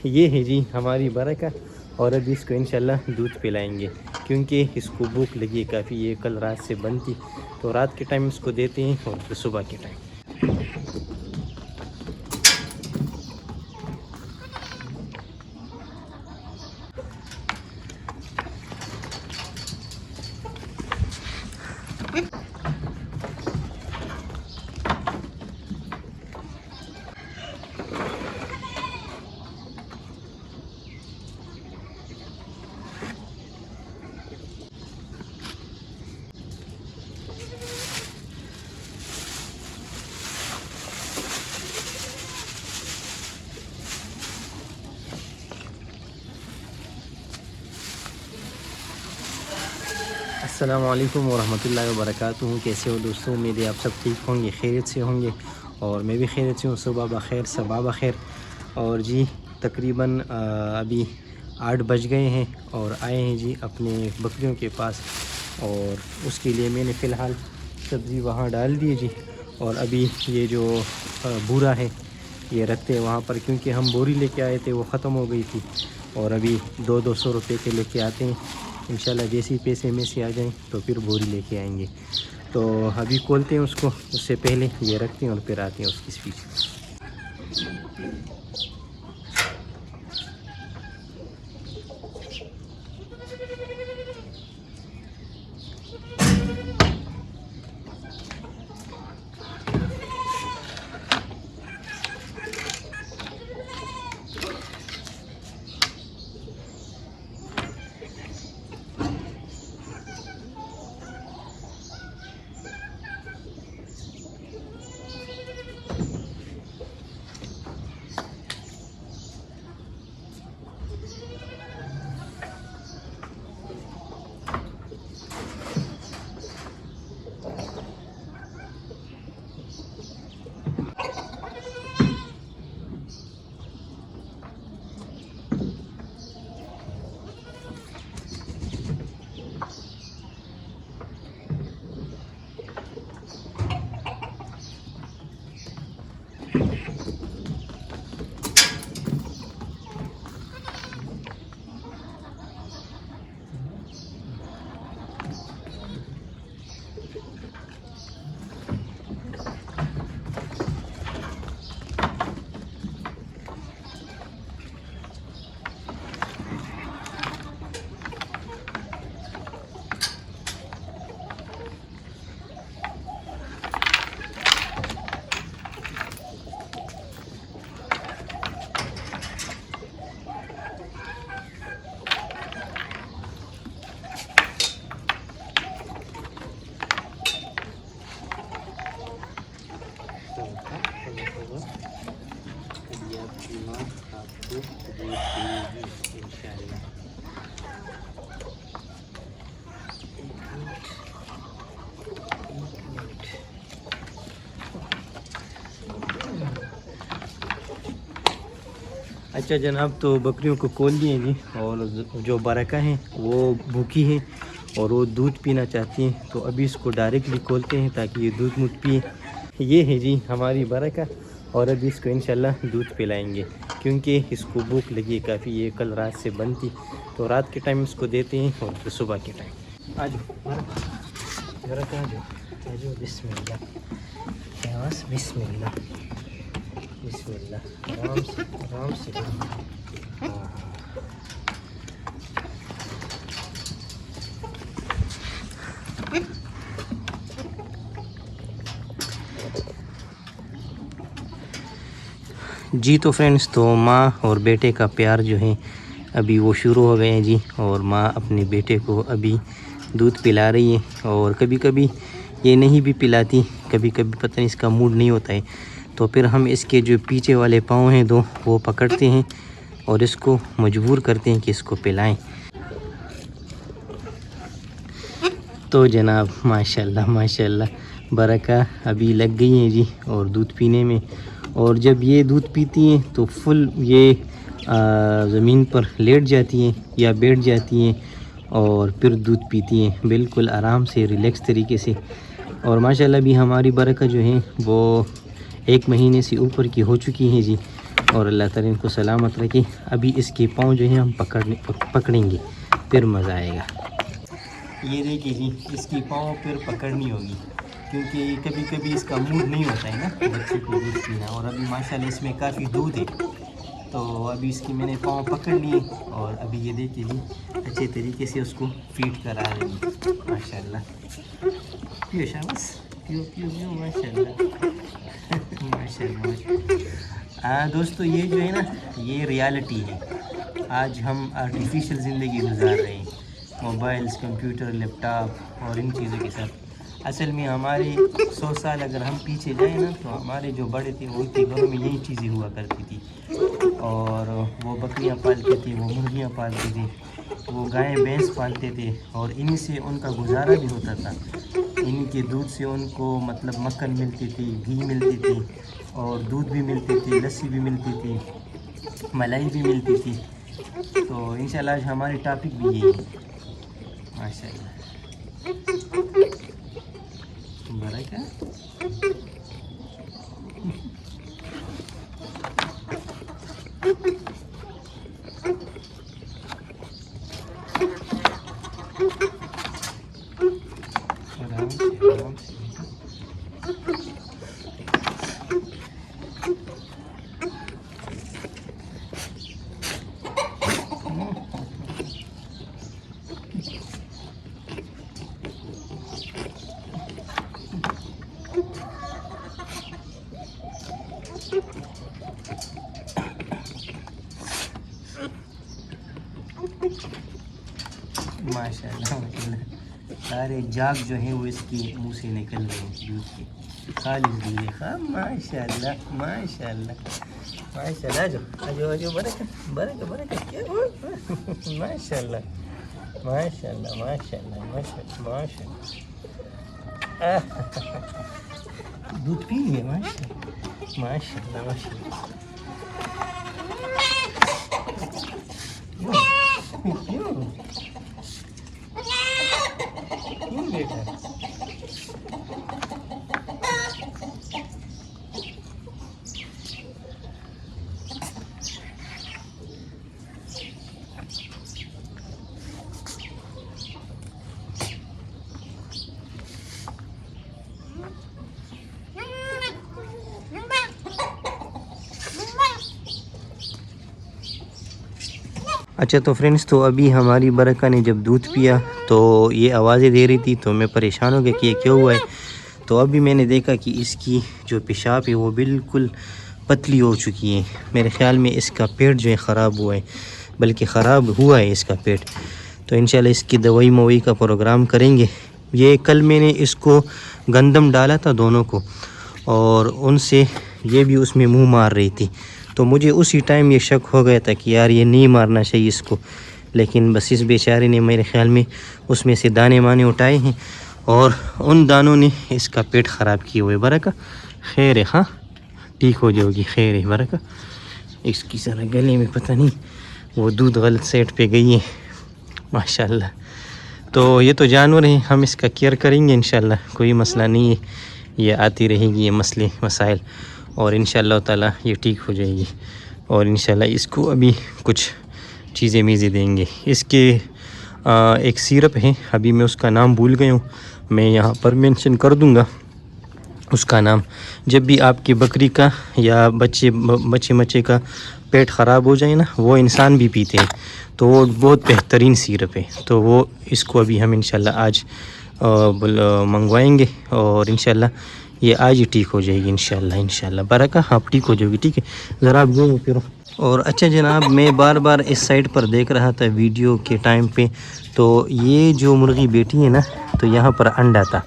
یہ ہے جی ہماری برکہ، اور ابھی اس کو انشاءاللہ دودھ پلائیں گے کیونکہ اس کو بھوک لگی ہے کافی. یہ کل رات سے بند تھی تو رات کے ٹائم اس کو دیتے ہیں اور پھر صبح کے ٹائم. السلام علیکم ورحمۃ اللہ وبرکاتہ. کیسے ہو دوستوں؟ امید ہے آپ سب ٹھیک ہوں گے، خیریت سے ہوں گے، اور میں بھی خیریت سے ہوں. صبح بخیر، صبح بخیر. اور جی تقریباً ابھی 8 بج گئے ہیں اور آئے ہیں جی اپنے بکریوں کے پاس، اور اس کے لیے میں نے فی الحال سبزی وہاں ڈال دی جی. اور ابھی یہ جو بورا ہے یہ رکھتے ہیں وہاں پر، کیونکہ ہم بوری لے کے آئے تھے وہ ختم ہو گئی تھی، اور ابھی 200 روپے کے لے کے آتے ہیں. انشاءاللہ جیسے ہی پیسے میں سے آ جائیں تو پھر بوری لے کے آئیں گے. تو ابھی کھولتے ہیں اس کو، اس سے پہلے یہ رکھتے ہیں اور پھر آتے ہیں اس کی اسپیچ. اچھا جناب، تو بکریوں کو کھول دیے جی، اور جو برکہ ہیں وہ بھوکی ہیں اور وہ دودھ پینا چاہتی ہیں، تو ابھی اس کو ڈائریکٹلی کھولتے ہیں تاکہ یہ دودھ مت پیے. یہ ہے جی ہماری برکہ، اور ابھی اس کو انشاءاللہ دودھ پلائیں گے کیونکہ اس کو بھوک لگی ہے کافی. یہ کل رات سے بند تھی تو رات کے ٹائم اس کو دیتے ہیں اور پھر صبح کے ٹائم. آ جاؤ برکہ، آ جاؤ، آ جاؤ. بسم اللہ، بسم اللہ، بسم اللہ. آرام سے، آرام سے. جی تو فرینڈس، تو ماں اور بیٹے کا پیار جو ہے ابھی وہ شروع ہو گئے ہیں جی. اور ماں اپنے بیٹے کو ابھی دودھ پلا رہی ہے، اور کبھی کبھی یہ نہیں بھی پلاتی، کبھی کبھی پتہ نہیں اس کا موڈ نہیں ہوتا ہے، تو پھر ہم اس کے جو پیچھے والے پاؤں ہیں دو وہ پکڑتے ہیں اور اس کو مجبور کرتے ہیں کہ اس کو پلائیں. تو جناب ماشاءاللہ ماشاءاللہ برکہ ابھی لگ گئی ہیں جی اور دودھ پینے میں. اور جب یہ دودھ پیتی ہیں تو فل یہ زمین پر لیٹ جاتی ہیں یا بیٹھ جاتی ہیں اور پھر دودھ پیتی ہیں بالکل آرام سے، ریلیکس طریقے سے. اور ماشاءاللہ بھی ہماری برکہ جو ہیں وہ 1 مہینے سے اوپر کی ہو چکی ہیں جی، اور اللہ تعالیٰ ان کو سلامت رکھے. ابھی اس کے پاؤں جو ہیں ہم پکڑیں گے، پھر مزہ آئے گا. یہ دیکھیے جی، اس کی پاؤں پھر پکڑنی ہوگی، کیونکہ کبھی کبھی اس کا موڈ نہیں ہوتا ہے نا بچے کو دودھ پینا. اور ابھی ماشاءاللہ اس میں کافی دودھ ہے، تو ابھی اس کی میں نے پاؤں پکڑ لیے اور ابھی یہ دیکھیے جی اچھے طریقے سے اس کو فیڈ کرا رہے ہیں. ماشاءاللہ پیو شاباش، پیو پیو پیو، ماشاءاللہ ماشاءاللہ. ہاں دوستو، یہ جو ہے نا یہ ریالٹی ہے. آج ہم آرٹیفیشل زندگی گزار رہے ہیں، موبائلز، کمپیوٹر، لیپ ٹاپ اور ان چیزوں کے ساتھ. اصل میں ہمارے 100 سال اگر ہم پیچھے جائیں نا تو ہمارے جو بڑے تھے وہ کے گھروں میں یہی چیزیں ہوا کرتی تھی. اور وہ بکریاں پالتے تھے، وہ مرغیاں پالتے تھے، وہ گائے بھینس پالتے تھے، اور انہی سے ان کا گزارا بھی ہوتا تھا. انہی کے دودھ سے ان کو مطلب مکھن ملتی تھی، گھی ملتی تھی، اور دودھ بھی ملتی تھی، لسی بھی ملتی تھی، ملائی بھی ملتی تھی. تو انشاءاللہ آج ہماری ٹاپک بھی یہی ہے. ماشاءاللہ برکہ. آرام سے آرام سے. ماشاءاللہ ماشاءاللہ. سارے جاگ جو ہیں وہ اس کی منہ سے نکل رہے ہیں دودھ کے، خالص دودھ ہے. ماشاءاللہ ماشاءاللہ ماشاءاللہ. آجو آجو برکہ برکہ برکہ. ماشاءاللہ ماشاءاللہ ماشاءاللہ ماشاءاللہ ماشاءاللہ. دودھ پی لیے. ماشاءاللہ ماشاءاللہ ماشاءاللہ. کیوں بیٹا؟ اچھا تو فرینڈس، تو ابھی ہماری برکہ نے جب دودھ پیا تو یہ آوازیں دے رہی تھی، تو میں پریشان ہو گیا کہ یہ کیوں ہوا ہے. تو ابھی میں نے دیکھا کہ اس کی جو پیشاب ہے وہ بالکل پتلی ہو چکی ہے. میرے خیال میں اس کا پیٹ جو ہے خراب ہوا ہے، بلکہ خراب ہوا ہے اس کا پیٹ. تو انشاءاللہ اس کی دوائی موئی کا پروگرام کریں گے. یہ کل میں نے اس کو گندم ڈالا تھا دونوں کو، اور ان سے یہ بھی اس میں منہ مار رہی تھی. تو مجھے اسی ٹائم یہ شک ہو گیا تھا کہ یار یہ نہیں مارنا چاہیے اس کو، لیکن بس اس بیچارے نے میرے خیال میں اس میں سے دانے وانے اٹھائے ہیں، اور ان دانوں نے اس کا پیٹ خراب کیے ہوئے. برکہ خیر ہے، ہاں ٹھیک ہو جاؤ گی. خیر ہے برکہ. اس کی ذرا گلے میں پتہ نہیں وہ دودھ غلط سیٹ پہ گئی ہے. ماشاءاللہ. تو یہ تو جانور ہیں، ہم اس کا کیئر کریں گے انشاءاللہ، کوئی مسئلہ نہیں ہے. یہ آتی رہے گی یہ مسئلے مسائل، اور انشاءاللہ تعالی یہ ٹھیک ہو جائے گی. اور انشاءاللہ اس کو ابھی کچھ چیزیں میزیں دیں گے. اس کے ایک سیرپ ہے، ابھی میں اس کا نام بھول گیا ہوں، میں یہاں پر مینشن کر دوں گا اس کا نام. جب بھی آپ کی بکری کا یا بچے کا پیٹ خراب ہو جائے نا، وہ انسان بھی پیتے ہیں، تو وہ بہت بہترین سیرپ ہے. تو وہ اس کو ابھی ہم انشاءاللہ آج منگوائیں گے، اور انشاءاللہ یہ آج ہی ٹھیک ہو جائے گی انشاءاللہ. انشاءاللہ برکہ آپ ٹھیک ہو جاؤ گی. ٹھیک ہے، ذرا آپ گھومو پھرو. اور اچھا جناب، میں بار بار اس سائڈ پر دیکھ رہا تھا ویڈیو کے ٹائم پہ، تو یہ جو مرغی بیٹھی ہے نا، تو یہاں پر انڈا تھا،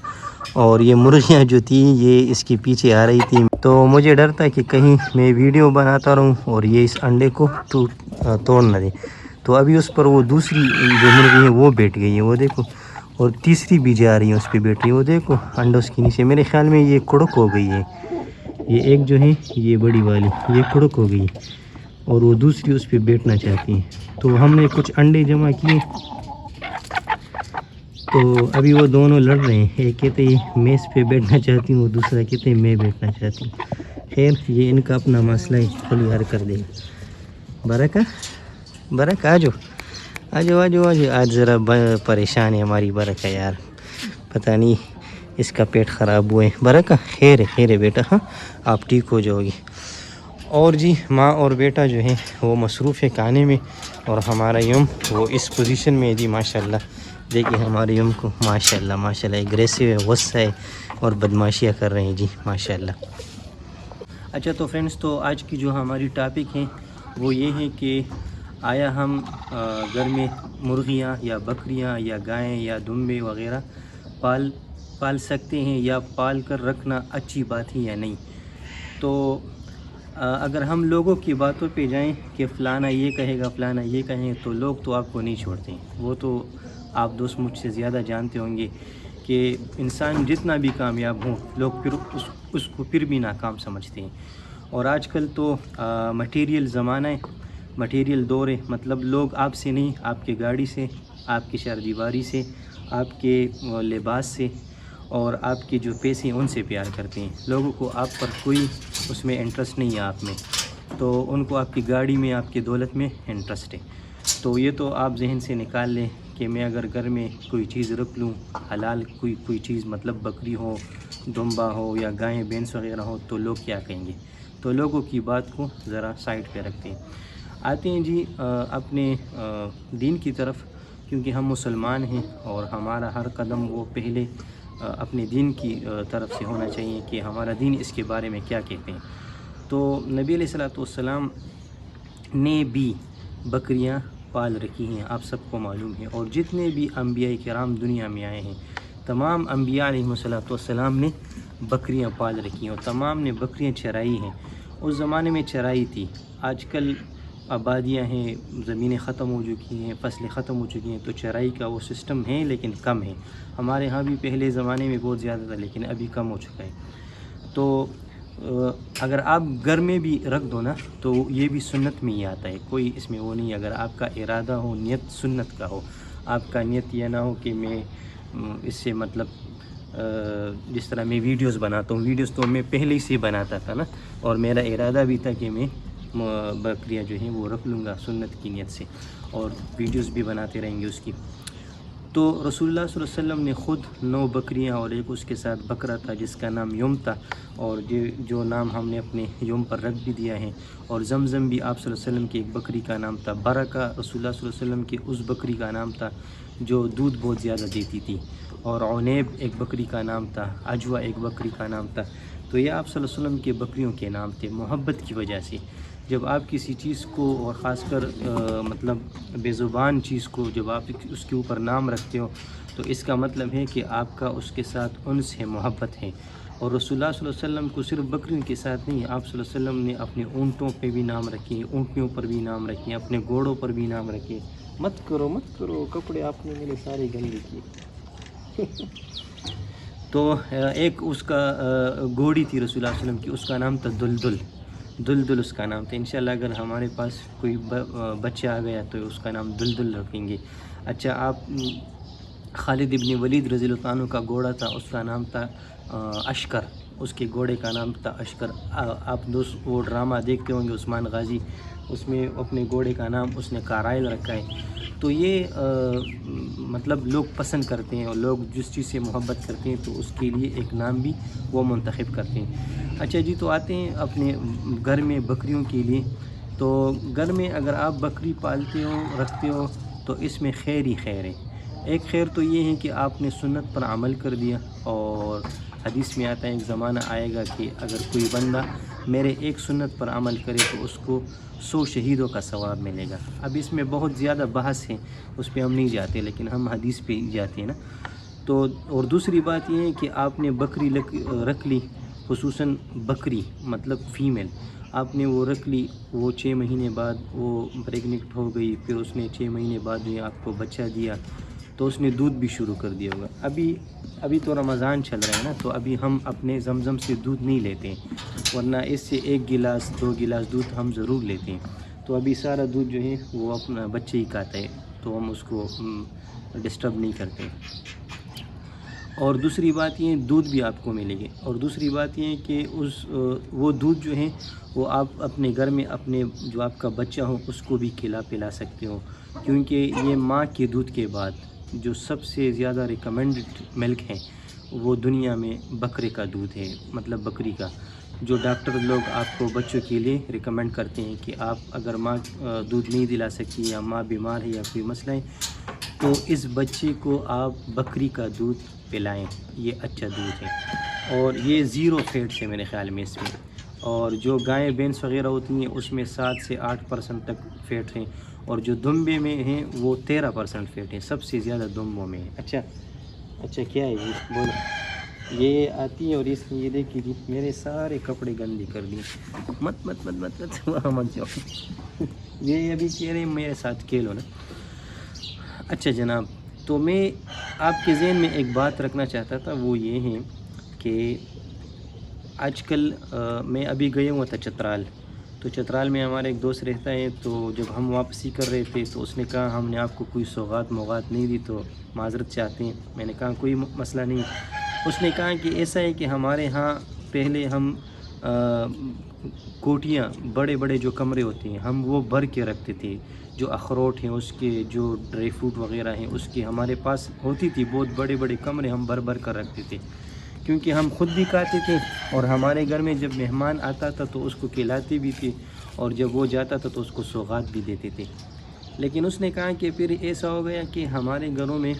اور یہ مرغیاں جو تھیں یہ اس کے پیچھے آ رہی تھی. تو مجھے ڈر تھا کہ کہیں میں ویڈیو بناتا رہوں اور یہ اس انڈے کو توڑ نہ دے. تو ابھی اس پر وہ دوسری جو مرغی ہے وہ بیٹھ گئی ہے، وہ دیکھو، اور تیسری بھی جا رہی ہے اس پہ بیٹھ رہی ہے، وہ دیکھو انڈا اس کے نیچے. میرے خیال میں یہ کڑک ہو گئی ہے. یہ ایک جو ہے یہ بڑی والی یہ کڑک ہو گئی، اور وہ دوسری اس پہ بیٹھنا چاہتی ہیں. تو ہم نے کچھ انڈے جمع کیے، تو ابھی وہ دونوں لڑ رہے ہیں. ایک کہتے ہیں میں اس پہ بیٹھنا چاہتی ہوں، وہ دوسرا کہتے ہیں میں بیٹھنا چاہتی ہوں. خیر یہ ان کا اپنا مسئلہ ہی کلیئر کر دے گا. برکہ برکہ آ جاؤ آج ذرا پریشان ہے ہماری برکہ یار, پتہ نہیں اس کا پیٹ خراب ہوئے. برکہ خیر ہے بیٹا, ہاں آپ ٹھیک ہو جاؤ گی. اور جی ماں اور بیٹا جو ہیں وہ مصروف ہے کھانے میں, اور ہمارا یم وہ اس پوزیشن میں ہے جی. ماشاءاللہ دیکھیے ہمارے یم کو, ماشاءاللہ ایگریسو ہے, غصہ ہے اور بدماشیاں کر رہے ہیں جی ماشاءاللہ. اچھا تو فرینڈس, تو آج کی جو ہماری ٹاپک ہیں وہ یہ ہے کہ آیا ہم گھر میں مرغیاں یا بکریاں یا گائیں یا دمبے وغیرہ پال سکتے ہیں, یا پال کر رکھنا اچھی بات ہے یا نہیں. تو اگر ہم لوگوں کی باتوں پہ جائیں کہ فلانا یہ کہے گا فلانا یہ کہیں, تو لوگ تو آپ کو نہیں چھوڑتے ہیں. وہ تو آپ دوست مجھ سے زیادہ جانتے ہوں گے کہ انسان جتنا بھی کامیاب ہو, لوگ پھر اس کو پھر بھی ناکام سمجھتے ہیں. اور آج کل تو مٹیریل زمانہ ہے, مٹیریل دور ہے. مطلب لوگ آپ سے نہیں, آپ کے گاڑی سے, آپ کی چار دیواری سے, آپ کے لباس سے اور آپ کے جو پیسے ہیں ان سے پیار کرتے ہیں. لوگوں کو آپ پر کوئی اس میں انٹرسٹ نہیں ہے آپ میں, تو ان کو آپ کی گاڑی میں, آپ کی دولت میں انٹرسٹ ہے. تو یہ تو آپ ذہن سے نکال لیں کہ میں اگر گھر میں کوئی چیز رکھ لوں حلال, کوئی چیز مطلب بکری ہو, دمبا ہو یا گائیں بھینس وغیرہ ہو, تو لوگ کیا کہیں گے. تو لوگوں کی بات کو ذرا سائڈ پہ رکھتے ہیں. آتے ہیں جی اپنے دین کی طرف, کیونکہ ہم مسلمان ہیں اور ہمارا ہر قدم وہ پہلے اپنے دین کی طرف سے ہونا چاہیے کہ ہمارا دین اس کے بارے میں کیا کہتے ہیں. تو نبی علیہ السلام نے بھی بکریاں پال رکھی ہیں, آپ سب کو معلوم ہے. اور جتنے بھی انبیاء کرام دنیا میں آئے ہیں, تمام انبیاء علیہ السلام نے بکریاں پال رکھی ہیں, اور تمام نے بکریاں چرائی ہیں. اس زمانے میں چرائی تھی. آج کل آبادیاں ہیں, زمینیں ختم ہو چکی ہیں, فصلیں ختم ہو چکی ہیں, تو چرائی کا وہ سسٹم ہے لیکن کم ہے. ہمارے ہاں بھی پہلے زمانے میں بہت زیادہ تھا لیکن ابھی کم ہو چکا ہے. تو اگر آپ گھر میں بھی رکھ دو نا, تو یہ بھی سنت میں ہی آتا ہے, کوئی اس میں وہ نہیں. اگر آپ کا ارادہ ہو, نیت سنت کا ہو, آپ کا نیت یہ نہ ہو کہ میں اس سے مطلب جس طرح میں ویڈیوز بناتا ہوں, ویڈیوز تو میں پہلے ہی سے بناتا تھا نا, اور میرا ارادہ بھی تھا کہ میں بکریاں جو ہیں وہ رکھ لوں گا سنت کی نیت سے, اور ویڈیوز بھی بناتے رہیں گے اس کی. تو رسول اللہ صلی اللہ علیہ وسلم نے خود 9 بکریاں اور ایک اس کے ساتھ بکرا تھا جس کا نام یم تھا, اور جو نام ہم نے اپنے یم پر رکھ بھی دیا ہے. اور زمزم بھی آپ صلی اللہ علیہ وسلم کی ایک بکری کا نام تھا. برکہ رسول اللہ صلی اللہ علیہ وسلم کی اس بکری کا نام تھا جو دودھ بہت زیادہ دیتی تھی. اور عنیب ایک بکری کا نام تھا, عجوہ ایک بکری کا نام تھا. تو یہ آپ صلی اللہ علیہ وسلم کے بکریوں کے نام تھے محبت کی وجہ سے. جب آپ کسی چیز کو, اور خاص کر مطلب بے زبان چیز کو, جب آپ اس کے اوپر نام رکھتے ہو, تو اس کا مطلب ہے کہ آپ کا اس کے ساتھ انس ہے, محبت ہے. اور رسول اللہ صلی اللہ علیہ وسلم کو صرف بکریوں کے ساتھ نہیں, آپ صلی اللہ علیہ وسلم نے اپنے اونٹوں پہ بھی نام رکھے, اونٹنیوں پر بھی نام رکھے, اپنے گھوڑوں پر بھی نام رکھے. مت کرو کپڑے آپ نے میرے سارے گندے کیے. تو ایک اس کا گھوڑی تھی رسول اللہ صلی اللہ علیہ وسلم کی, اس کا نام تھا دلدل اس کا نام تھا. انشاءاللہ اگر ہمارے پاس کوئی بچہ آ گیا تو اس کا نام دلدل رکھیں گے. اچھا, آپ خالد ابن ولید رضی اللہ عنہ کا گھوڑا تھا, اس کا نام تھا اشکر, اس کے گھوڑے کا نام تھا اشکر. آپ دوست وہ ڈرامہ دیکھتے ہوں گے عثمان غازی, اس میں اپنے گھوڑے کا نام اس نے کارائل رکھا ہے. تو یہ مطلب لوگ پسند کرتے ہیں, اور لوگ جس چیز سے محبت کرتے ہیں تو اس کے لیے ایک نام بھی وہ منتخب کرتے ہیں. اچھا جی, تو آتے ہیں اپنے گھر میں بکریوں کے لیے. تو گھر میں اگر آپ بکری پالتے ہو, رکھتے ہو, تو اس میں خیر ہی خیر ہے. ایک خیر تو یہ ہے کہ آپ نے سنت پر عمل کر دیا, اور حدیث میں آتا ہے ایک زمانہ آئے گا کہ اگر کوئی بندہ میرے ایک سنت پر عمل کرے تو اس کو 100 شہیدوں کا ثواب ملے گا. اب اس میں بہت زیادہ بحث ہے, اس پہ ہم نہیں جاتے, لیکن ہم حدیث پہ جاتے ہیں نا. تو اور دوسری بات یہ ہے کہ آپ نے بکری رکھ لی, خصوصاً بکری مطلب فیمیل, آپ نے وہ رکھ لی, وہ 6 مہینے بعد وہ پریگننٹ ہو گئی, پھر اس نے 6 مہینے بعد جو آپ کو بچہ دیا, تو اس نے دودھ بھی شروع کر دیا ہوگا. ابھی تو رمضان چل رہا ہے نا, تو ابھی ہم اپنے زمزم سے دودھ نہیں لیتے ہیں, ورنہ اس سے 1 گلاس 2 گلاس دودھ ہم ضرور لیتے ہیں. تو ابھی سارا دودھ جو ہے وہ اپنا بچے ہی کھاتا ہے, تو ہم اس کو ڈسٹرب نہیں کرتے. اور دوسری بات یہ دودھ بھی آپ کو ملے گی، اور دوسری بات یہ کہ وہ دودھ جو ہے وہ آپ اپنے گھر میں اپنے جو آپ کا بچہ ہو اس کو بھی پلا سکتے ہو، کیونکہ یہ ماں کے دودھ کے بعد جو سب سے زیادہ ریکمینڈڈ ملک ہے وہ دنیا میں بکرے کا دودھ ہے، مطلب بکری کا، جو ڈاکٹر لوگ آپ کو بچوں کے لیے ریکمینڈ کرتے ہیں کہ آپ اگر ماں دودھ نہیں دلا سکتی یا ماں بیمار ہے یا کوئی مسئلہ ہے تو اس بچے کو آپ بکری کا دودھ پلائیں، یہ اچھا دودھ ہے، اور یہ 0 فیٹ ہے میرے خیال میں اس میں، اور جو گائے بھینس وغیرہ ہوتی ہیں اس میں 7 سے 8% تک فیٹ ہیں، اور جو دمبے میں ہیں وہ 13% فیٹ ہیں، سب سے زیادہ دمبوں میں ہے۔ اچھا کیا ہے یہ بولو، یہ آتی ہے اور اس نے یہ دیکھی جی میرے سارے کپڑے گندے کر دیے، مت مت مت مت مت وہاں مت جاؤ، یہ ابھی کہہ رہے ہیں میرے ساتھ کھیلو نا۔ اچھا جناب، تو میں آپ کے ذہن میں ایک بات رکھنا چاہتا تھا، وہ یہ ہے کہ آج کل میں ابھی گیا ہوا تھا چترال، تو چترال میں ہمارا ایک دوست رہتا ہے، تو جب ہم واپسی کر رہے تھے تو اس نے کہا ہم نے آپ کو کوئی سوغات نہیں دی تو معذرت چاہتے ہیں۔ میں نے کہا کوئی مسئلہ نہیں۔ اس نے کہا کہ ایسا ہے کہ ہمارے ہاں پہلے ہم کوٹیاں بڑے بڑے جو کمرے ہوتے ہیں ہم وہ بھر کے رکھتے تھے، جو اخروٹ ہیں اس کے، جو ڈرائی فروٹ وغیرہ ہیں اس کی ہمارے پاس ہوتی تھی، بہت بڑے بڑے کمرے ہم بھر کر رکھتے تھے، کیونکہ ہم خود بھی کھاتے تھے اور ہمارے گھر میں جب مہمان آتا تھا تو اس کو کھلاتے بھی تھے، اور جب وہ جاتا تھا تو اس کو سوغات بھی دیتے تھے۔ لیکن اس نے کہا کہ پھر ایسا ہو گیا کہ ہمارے گھروں میں،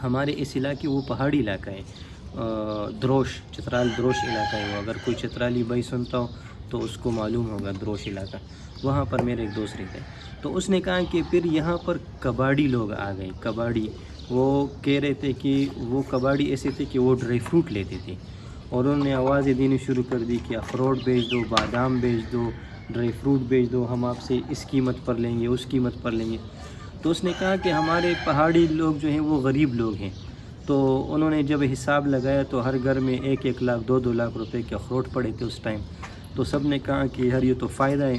ہمارے اس علاقے، وہ پہاڑی علاقہ ہے، دروش، چترال دروش علاقہ ہے وہ، اگر کوئی چترالی بھائی سنتا ہو تو اس کو معلوم ہوگا دروش علاقہ، وہاں پر میرے ایک دوست رہتا ہے۔ تو اس نے کہا کہ پھر یہاں پر کباڑی لوگ آ گئے، کباڑی، وہ کہہ رہے تھے کہ وہ کباڑی ایسے تھے کہ وہ ڈرائی فروٹ لیتے تھے، اور انہوں نے آوازیں دینی شروع کر دی کہ اخروٹ بیچ دو، بادام بیچ دو، ڈرائی فروٹ بیچ دو، ہم آپ سے اس قیمت پر لیں گے، اس قیمت پر لیں گے۔ تو اس نے کہا کہ ہمارے پہاڑی لوگ جو ہیں وہ غریب لوگ ہیں، تو انہوں نے جب حساب لگایا تو ہر گھر میں 1 لاکھ 2 لاکھ روپے کے اخروٹ پڑے تھے اس ٹائم، تو سب نے کہا کہ یار یہ تو فائدہ ہے،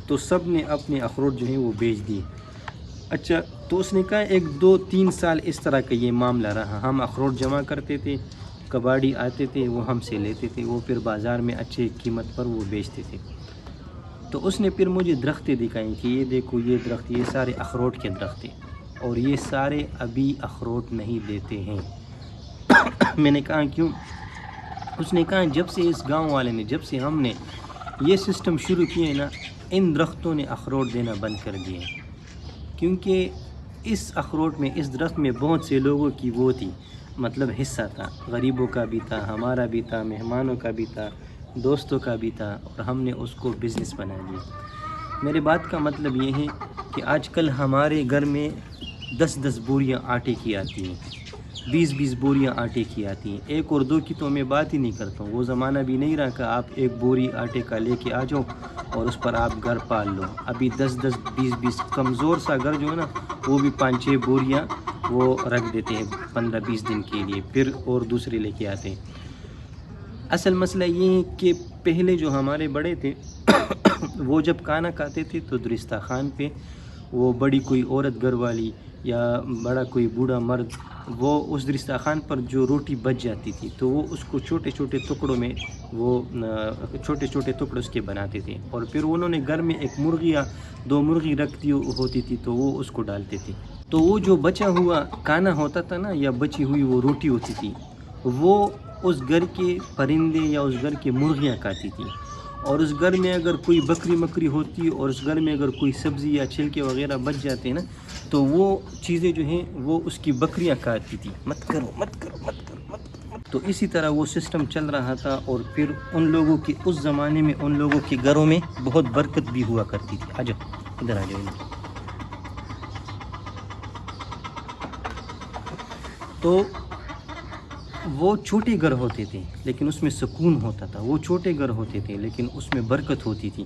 تو سب نے اپنے اخروٹ جو ہیں وہ بیچ دیے۔ اچھا، تو اس نے کہا 1 2 3 سال اس طرح کا یہ معاملہ رہا، ہم اخروٹ جمع کرتے تھے، کباڑی آتے تھے، وہ ہم سے لیتے تھے، وہ پھر بازار میں اچھے قیمت پر وہ بیچتے تھے۔ تو اس نے پھر مجھے درختیں دکھائیں کہ یہ دیکھو یہ درخت، یہ سارے اخروٹ کے درخت ہیں، اور یہ سارے ابھی اخروٹ نہیں دیتے ہیں۔ میں نے کہا کیوں؟ اس نے کہا جب سے اس گاؤں والے نے، جب سے ہم نے یہ سسٹم شروع کیے نا، ان درختوں نے اخروٹ دینا بند کر دیے، کیونکہ اس اخروٹ میں، اس درخت میں بہت سے لوگوں کی وہ تھی، مطلب حصہ تھا، غریبوں کا بھی تھا، ہمارا بھی تھا، مہمانوں کا بھی تھا، دوستوں کا بھی تھا، اور ہم نے اس کو بزنس بنا دیا۔ میرے بات کا مطلب یہ ہے کہ آج کل ہمارے گھر میں 10 بوریاں آٹے کی آتی ہیں، 20 بوریاں آٹے کی آتی ہیں، 1 اور 2 کی تو میں بات ہی نہیں کرتا ہوں، وہ زمانہ بھی نہیں رہا کہ آپ 1 بوری آٹے کا لے کے آ جاؤ اور اس پر آپ گھر پال لو۔ ابھی 10 20 کمزور سا گھر جو ہے نا، وہ بھی 5 6 بوریاں وہ رکھ دیتے ہیں 15 20 دن کے لیے، پھر اور دوسرے لے کے آتے ہیں۔ اصل مسئلہ یہ ہے کہ پہلے جو ہمارے بڑے تھے وہ جب کھانا کھاتے تھے تو درستاخان پہ وہ بڑی کوئی عورت گھر والی یا بڑا کوئی بوڑھا مرد، وہ اس درستاخان پر جو روٹی بچ جاتی تھی تو وہ اس کو چھوٹے چھوٹے ٹکڑوں میں، وہ چھوٹے چھوٹے ٹکڑے اس کے بناتے تھے، اور پھر انہوں نے گھر میں 1 مرغی یا 2 مرغی رکھتی ہوتی تھی تو وہ اس کو ڈالتے تھے، تو وہ جو بچا ہوا کھانا ہوتا تھا نا، یا بچی ہوئی وہ روٹی ہوتی تھی، وہ اس گھر کے پرندے یا اس گھر کے مرغیاں کھاتی تھی، اور اس گھر میں اگر کوئی بکری مکری ہوتی اور اس گھر میں اگر کوئی سبزی یا چھلکے وغیرہ بچ جاتے ہیں نا، تو وہ چیزیں جو ہیں وہ اس کی بکریاں کھاتی تھی، مت کرو مت کرو مت کرو مت کرو۔ تو اسی طرح وہ سسٹم چل رہا تھا، اور پھر ان لوگوں کی، اس زمانے میں ان لوگوں کے گھروں میں بہت برکت بھی ہوا کرتی تھی۔ آ جاؤ ادھر، آ جاؤ ادھر۔ تو وہ چھوٹے گھر ہوتے تھے لیکن اس میں سکون ہوتا تھا، وہ چھوٹے گھر ہوتے تھے لیکن اس میں برکت ہوتی تھی،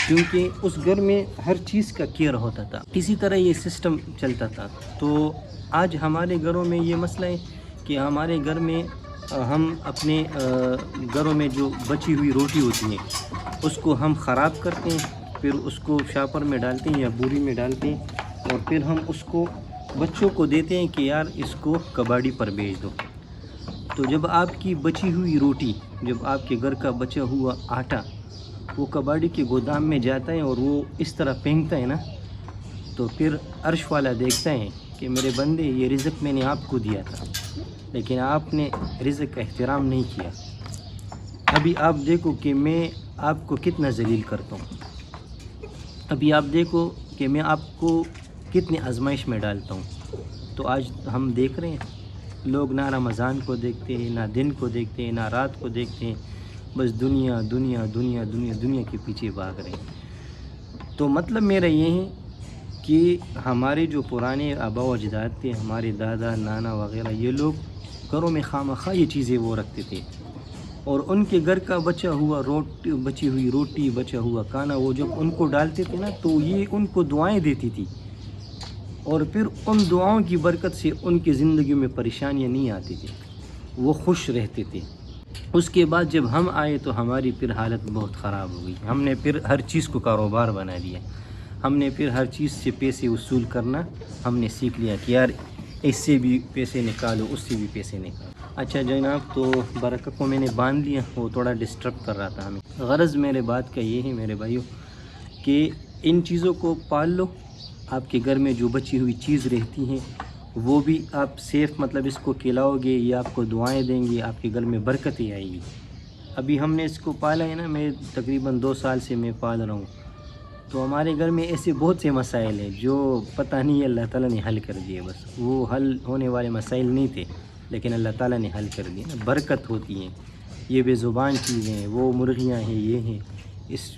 کیونکہ اس گھر میں ہر چیز کا کیئر ہوتا تھا۔ اسی طرح یہ سسٹم چلتا تھا۔ تو آج ہمارے گھروں میں یہ مسئلہ ہے کہ ہمارے گھر میں ہم اپنے گھروں میں جو بچی ہوئی روٹی ہوتی ہے اس کو ہم خراب کرتے ہیں، پھر اس کو شاپر میں ڈالتے ہیں یا بوری میں ڈالتے ہیں، اور پھر ہم اس کو بچوں کو دیتے ہیں کہ یار اس کو کباڑی پر بیچ دو۔ تو جب آپ کی بچی ہوئی روٹی، جب آپ کے گھر کا بچا ہوا آٹا وہ کباڑی کے گودام میں جاتا ہے اور وہ اس طرح پھینکتا ہے نا، تو پھر عرش والا دیکھتا ہے کہ میرے بندے یہ رزق میں نے آپ کو دیا تھا، لیکن آپ نے رزق کا احترام نہیں کیا۔ ابھی آپ دیکھو کہ میں آپ کو کتنا ذلیل کرتا ہوں، ابھی آپ دیکھو کہ میں آپ کو کتنی آزمائش میں ڈالتا ہوں۔ تو آج ہم دیکھ رہے ہیں لوگ نہ رمضان کو دیکھتے ہیں، نہ دن کو دیکھتے ہیں، نہ رات کو دیکھتے ہیں، بس دنیا دنیا دنیا دنیا دنیا کے پیچھے بھاگ رہے ہیں۔ تو مطلب میرا یہ ہے کہ ہمارے جو پرانے آبا و اجداد تھے، ہمارے دادا نانا وغیرہ، یہ لوگ گھروں میں خواہ یہ چیزیں وہ رکھتے تھے، اور ان کے گھر کا بچی ہوئی روٹی، بچا ہوا کھانا وہ جب ان کو ڈالتے تھے نا، تو یہ ان کو دعائیں دیتی تھی، اور پھر ان دعاؤں کی برکت سے ان کی زندگی میں پریشانیاں نہیں آتی تھی، وہ خوش رہتے تھے۔ اس کے بعد جب ہم آئے تو ہماری پھر حالت بہت خراب ہو گئی، ہم نے پھر ہر چیز کو کاروبار بنا دیا، ہم نے پھر ہر چیز سے پیسے وصول کرنا ہم نے سیکھ لیا کہ یار اس سے بھی پیسے نکالو، اس سے بھی پیسے نکالو۔ اچھا جناب، تو برکت کو میں نے باندھ لیا، وہ تھوڑا ڈسٹرب کر رہا تھا ہمیں۔ غرض میرے بات کا یہ ہے میرے بھائیوں کہ ان چیزوں کو پال لو، آپ کے گھر میں جو بچی ہوئی چیز رہتی ہیں وہ بھی آپ سیف مطلب اس کو کھلاؤ گے، یہ آپ کو دعائیں دیں گی، آپ کے گھر میں برکتیں آئے گی۔ ابھی ہم نے اس کو پالا ہے نا، میں تقریباً 2 سال سے میں پال رہا ہوں، تو ہمارے گھر میں ایسے بہت سے مسائل ہیں جو پتہ نہیں اللہ تعالیٰ نے حل کر دیے، بس وہ حل ہونے والے مسائل نہیں تھے لیکن اللہ تعالیٰ نے حل کر دیے نا۔ برکت ہوتی ہیں، یہ بے زبان چیزیں ہیں، وہ مرغیاں ہیں، یہ ہیں،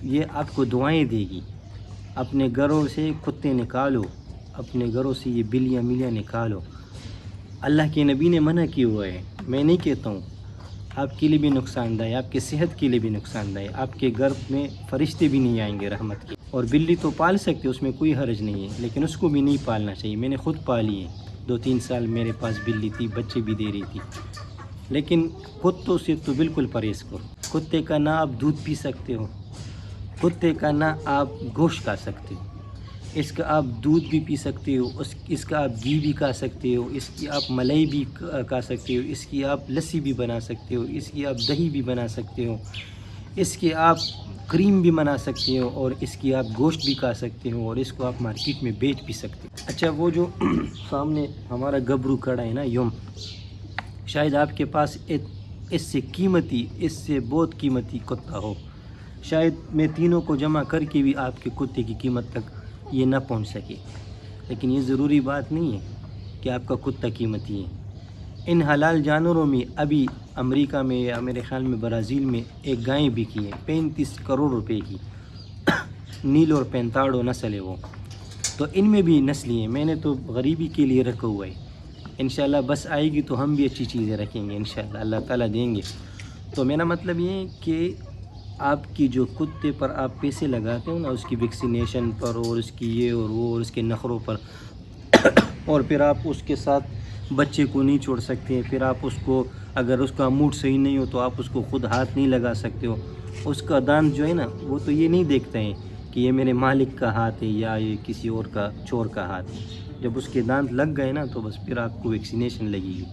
یہ آپ کو دعائیں دے گی۔ اپنے گھروں سے کتے نکالو، اپنے گھروں سے یہ بلیاں ملیاں نکالو، اللہ کے نبی نے منع کیا ہوا ہے، میں نہیں کہتا ہوں، آپ کے لیے بھی نقصان دہ ہے، آپ کے صحت کے لیے بھی نقصان دہ ہے، آپ کے گھر میں فرشتے بھی نہیں آئیں گے رحمت کے۔ اور بلی تو پال سکتے، اس میں کوئی حرج نہیں ہے، لیکن اس کو بھی نہیں پالنا چاہیے، میں نے خود پالی ہے، 2-3 سال میرے پاس بلی تھی، بچے بھی دے رہی تھی، لیکن کتوں سے تو بالکل پرہیز کرو۔ کتے کا نہ آپ دودھ پی سکتے ہو، کتے کا نہ آپ گوشت کھا سکتے ہو، اس کا آپ دودھ بھی پی سکتے ہو، اس کا آپ گھی بھی کھا سکتے ہو، اس کی آپ ملائی بھی کھا سکتے ہو، اس کی آپ لسی بھی بنا سکتے ہو، اس کی آپ دہی بھی بنا سکتے ہو، اس کی آپ کریم بھی بنا سکتے ہو، اور اس کی آپ گوشت بھی کھا سکتے ہو، اور اس کو آپ مارکیٹ میں بیچ بھی سکتے ہو۔ اچھا، وہ جو سامنے ہمارا گبرو کھڑا ہے نا یم، شاید آپ کے پاس اس سے قیمتی، اس سے بہت قیمتی کتا ہو، شاید میں تینوں کو جمع کر کے بھی آپ کے کتے کی قیمت تک یہ نہ پہنچ سکے، لیکن یہ ضروری بات نہیں ہے کہ آپ کا کتا قیمتی ہے۔ ان حلال جانوروں میں ابھی امریکہ میں یا میرے خیال میں برازیل میں ایک گائے بکی ہے 35 کروڑ روپے کی، نیل اور پینتاڑو نسل ہے وہ، تو ان میں بھی نسلی ہیں، میں نے تو غریبی کے لیے رکھا ہوا ہے، انشاءاللہ بس آئے گی تو ہم بھی اچھی چیزیں رکھیں گے انشاءاللہ، اللہ تعالیٰ دیں گے۔ تو میرا مطلب یہ ہے کہ آپ کی جو کتے پر آپ پیسے لگاتے ہو نا، اس کی ویکسینیشن پر اور اس کی یہ اور وہ اور اس کے نخروں پر، اور پھر آپ اس کے ساتھ بچے کو نہیں چھوڑ سکتے، پھر آپ اس کو اگر اس کا موڈ صحیح نہیں ہو تو آپ اس کو خود ہاتھ نہیں لگا سکتے ہو، اس کا دانت جو ہے نا وہ تو یہ نہیں دیکھتے ہیں کہ یہ میرے مالک کا ہاتھ ہے یا یہ کسی اور کا چور کا ہاتھ ہے، جب اس کے دانت لگ گئے نا تو بس پھر آپ کو ویکسینیشن لگے گی۔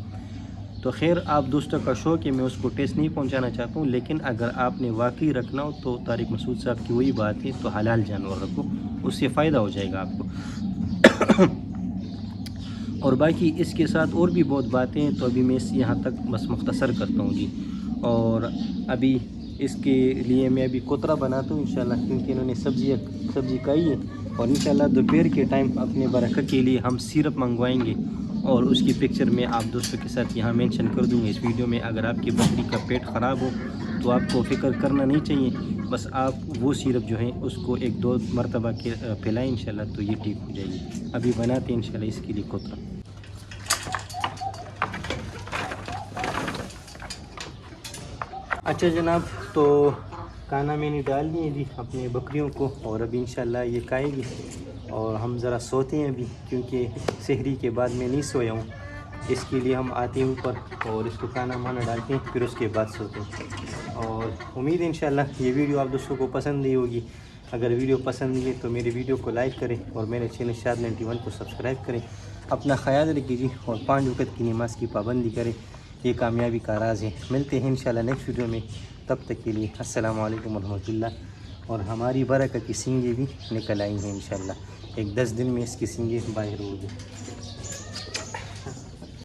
تو خیر، آپ دوستوں کا شوق ہے، میں اس کو ٹیسٹ نہیں پہنچانا چاہتا ہوں، لیکن اگر آپ نے واقعی رکھنا ہو تو طارق مسعود صاحب کی وہی بات ہے، تو حلال جانور رکھو، اس سے فائدہ ہو جائے گا آپ کو۔ اور باقی اس کے ساتھ اور بھی بہت باتیں ہیں، تو ابھی میں یہاں تک بس مختصر کرتا ہوں جی۔ اور ابھی اس کے لیے میں ابھی کوترا بناتا ہوں انشاءاللہ، کیونکہ انہوں نے سبزی کھائی ہے، اور انشاءاللہ دوپہر کے ٹائم اپنے برکت کے لیے ہم سیرپ منگوائیں گے، اور اس کی پکچر میں آپ دوستوں کے ساتھ یہاں مینشن کر دوں گا اس ویڈیو میں۔ اگر آپ کی بکری کا پیٹ خراب ہو تو آپ کو فکر کرنا نہیں چاہیے، بس آپ وہ سیرپ جو ہے اس کو 1-2 مرتبہ پلائیں انشاءاللہ تو یہ ٹھیک ہو جائے گی۔ ابھی بناتے ہیں انشاءاللہ اس کے لیے کوترا۔ اچھا جناب، تو کھانا میں نے ڈال دیے جی اپنے بکریوں کو، اور ابھی انشاءاللہ یہ کھائے گی، اور ہم ذرا سوتے ہیں ابھی، کیونکہ سحری کے بعد میں نہیں سویا ہوں، اس کے لیے ہم آتے ہیں اوپر اور اس کو کھانا وانا ڈالتے ہیں، پھر اس کے بعد سوتے ہیں۔ اور امید ہے انشاءاللہ یہ ویڈیو آپ دوستوں کو پسند نہیں ہوگی، اگر ویڈیو پسند نہیں ہے تو میرے ویڈیو کو لائک کریں اور میرے چینل شاد91 کو سبسکرائب کریں، اپنا خیال رکھیے جی، اور 5 وقت کی نماز کی پابندی کریں۔ یہ کامیابی کا راز ہے. ملتے ہیں انشاءاللہ نیکسٹ ویڈیو میں. تب تک کے لیے السلام علیکم ورحمۃ اللہ. اور ہماری برکہ کی سنگیں بھی نکل آئی ہیں انشاءاللہ. ایک 10 دن میں اس کی سنگیں باہر ہوگی.